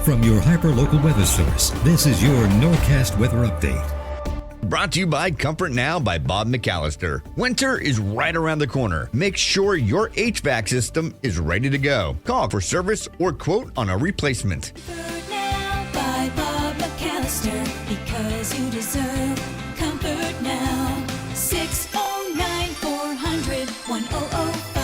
From your hyperlocal weather source, this is your Norcast Weather Update. Brought to you by Comfort Now by Bob McAllister. Winter is right around the corner. Make sure your HVAC system is ready to go. Call for service or quote on a replacement. Comfort Now by Bob McAllister, because you deserve comfort now. 609-400-1005.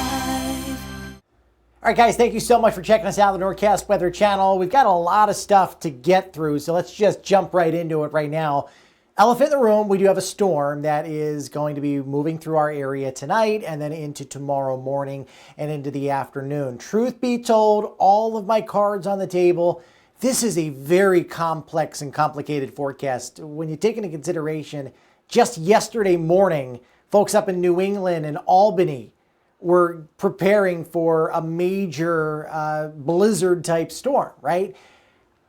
All right, guys, thank you so much for checking us out on the Norcast Weather Channel. We've got a lot of stuff to get through, so let's just jump right into it right now. Elephant in the room, we do have a storm that is going to be moving through our area tonight and then into tomorrow morning and into the afternoon. Truth be told, all of my cards on the table, this is a very complex and complicated forecast. When you take into consideration, just yesterday morning, folks up in New England and Albany were preparing for a major blizzard type storm, right?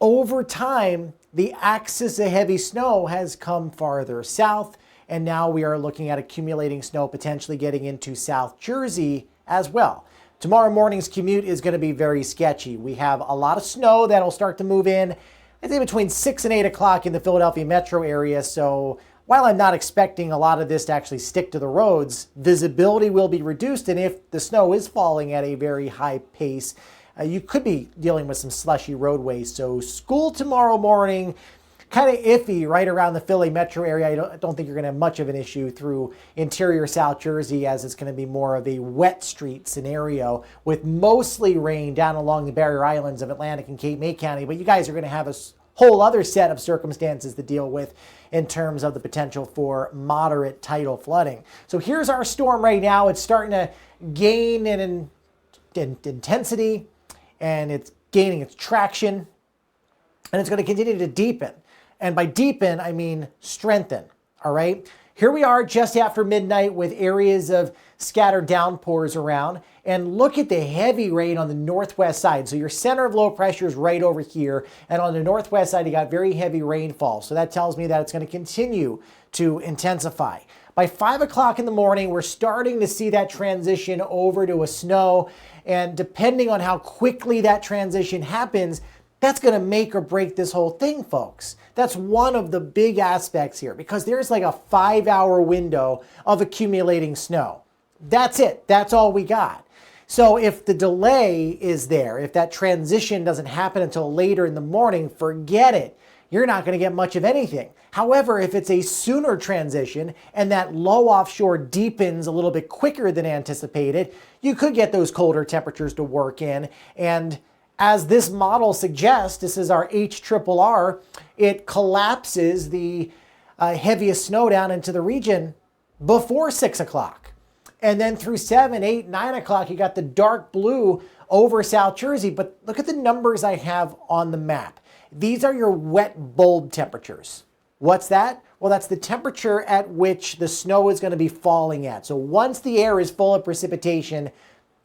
Over time, the axis of heavy snow has come farther south, and now we are looking at accumulating snow potentially getting into South Jersey as well. Tomorrow morning's commute is going to be very sketchy. We have a lot of snow that'll start to move in, I think between 6 and 8 o'clock in the Philadelphia metro area. So while I'm not expecting a lot of this to actually stick to the roads, visibility will be reduced, and if the snow is falling at a very high pace, you could be dealing with some slushy roadways. So school tomorrow morning, kind of iffy right around the Philly metro area. I don't think you're going to have much of an issue through interior South Jersey, as it's going to be more of a wet street scenario with mostly rain down along the barrier islands of Atlantic and Cape May County. But you guys are going to have a whole other set of circumstances to deal with in terms of the potential for moderate tidal flooding. So here's our storm right now. It's starting to gain in intensity, and it's gaining its traction, and it's going to continue to deepen. And by deepen, I mean strengthen, all right? Here we are just after midnight with areas of scattered downpours around, and look at the heavy rain on the northwest side. So your center of low pressure is right over here, and on the northwest side, you got very heavy rainfall. So that tells me that it's going to continue to intensify. By 5 o'clock in the morning, we're starting to see that transition over to a snow. And depending on how quickly that transition happens, that's going to make or break this whole thing, folks. That's one of the big aspects here, because there's like a 5-hour window of accumulating snow. That's it. That's all we got. So if the delay is there, if that transition doesn't happen until later in the morning, forget it. You're not going to get much of anything. However, if it's a sooner transition and that low offshore deepens a little bit quicker than anticipated, you could get those colder temperatures to work in. And as this model suggests, this is our HRRR, it collapses the heaviest snow down into the region before 6 o'clock. And then through 7, 8, 9 o'clock, you got the dark blue over South Jersey. But look at the numbers I have on the map. These are your wet bulb temperatures. What's that? Well, that's the temperature at which the snow is going to be falling at. So once the air is full of precipitation,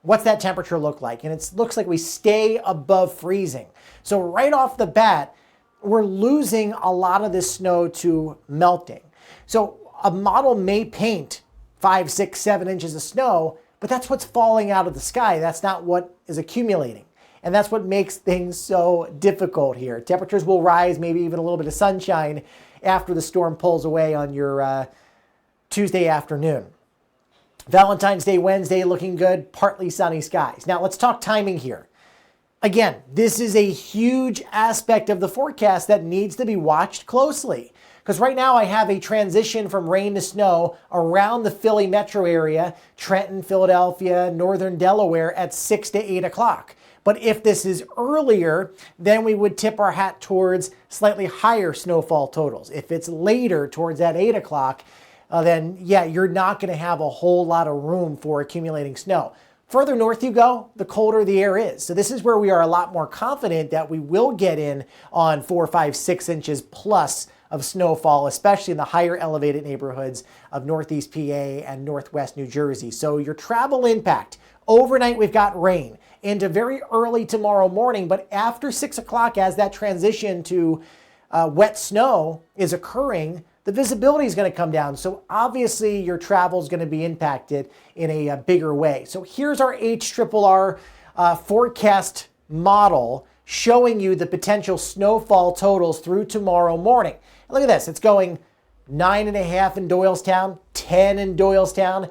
what's that temperature look like? And it looks like we stay above freezing. So right off the bat, we're losing a lot of this snow to melting. So a model may paint 5, 6, 7 inches of snow, but that's what's falling out of the sky. That's not what is accumulating. And that's what makes things so difficult here. Temperatures will rise, maybe even a little bit of sunshine after the storm pulls away on your Tuesday afternoon. Valentine's Day, Wednesday, looking good, partly sunny skies. Now let's talk timing here. Again, this is a huge aspect of the forecast that needs to be watched closely. Because right now I have a transition from rain to snow around the Philly metro area, Trenton, Philadelphia, northern Delaware at 6 to 8 o'clock. But if this is earlier, then we would tip our hat towards slightly higher snowfall totals. If it's later, towards that 8 o'clock, then yeah, you're not going to have a whole lot of room for accumulating snow. Further north you go, the colder the air is. So this is where we are a lot more confident that we will get in on 4, 5, 6 inches plus of snowfall, especially in the higher elevated neighborhoods of Northeast PA and Northwest New Jersey. So your travel impact, overnight we've got rain into very early tomorrow morning, but after 6 o'clock, as that transition to wet snow is occurring, the visibility is going to come down. So obviously your travel is going to be impacted in a bigger way. So here's our HRRR forecast model showing you the potential snowfall totals through tomorrow morning. And look at this. It's going 9.5 in Doylestown, 10 in Doylestown,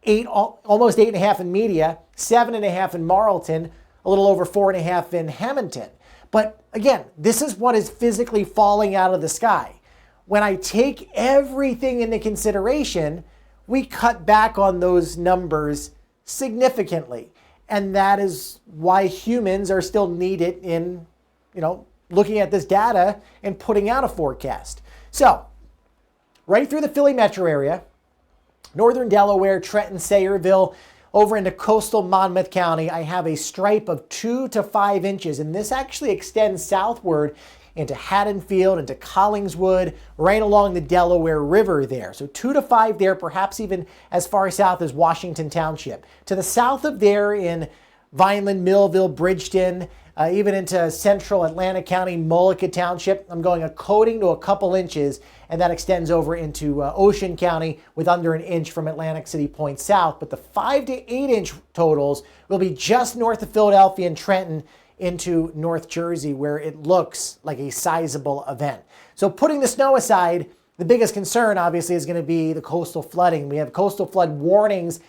almost 8.5 in Media, 7.5 in Marlton, a little over 4.5 in Hamilton. But again, this is what is physically falling out of the sky. When I take everything into consideration, we cut back on those numbers significantly. And that is why humans are still needed in, looking at this data and putting out a forecast. So, right through the Philly metro area, northern Delaware, Trenton, Sayreville, over into coastal Monmouth County, I have a stripe of 2 to 5 inches, and this actually extends southward into Haddonfield, into Collingswood, right along the Delaware River there. So 2 to 5 there, perhaps even as far south as Washington Township. To the south of there in Vineland, Millville, Bridgeton, even into central Atlantic County, Mullica Township, I'm going a coating to a couple inches, and that extends over into Ocean County with under an inch from Atlantic City Point south. But the 5 to 8 inch totals will be just north of Philadelphia and Trenton into North Jersey, where it looks like a sizable event. So putting the snow aside, the biggest concern obviously is going to be the coastal flooding. We have coastal flood warnings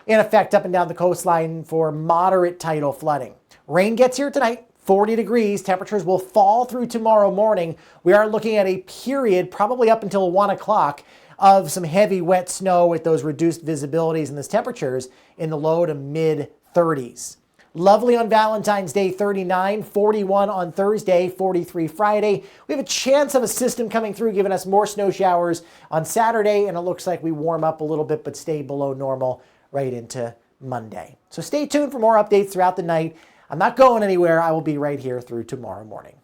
in effect up and down the coastline for moderate tidal flooding. Rain gets here tonight, 40 degrees. Temperatures will fall through tomorrow morning. We are looking at a period, probably up until 1 o'clock, of some heavy wet snow with those reduced visibilities and those temperatures in the low to mid 30s. Lovely on Valentine's Day, 39, 41 on Thursday, 43 Friday. We have a chance of a system coming through, giving us more snow showers on Saturday, and it looks like we warm up a little bit but stay below normal right into Monday. So stay tuned for more updates throughout the night. I'm not going anywhere. I will be right here through tomorrow morning.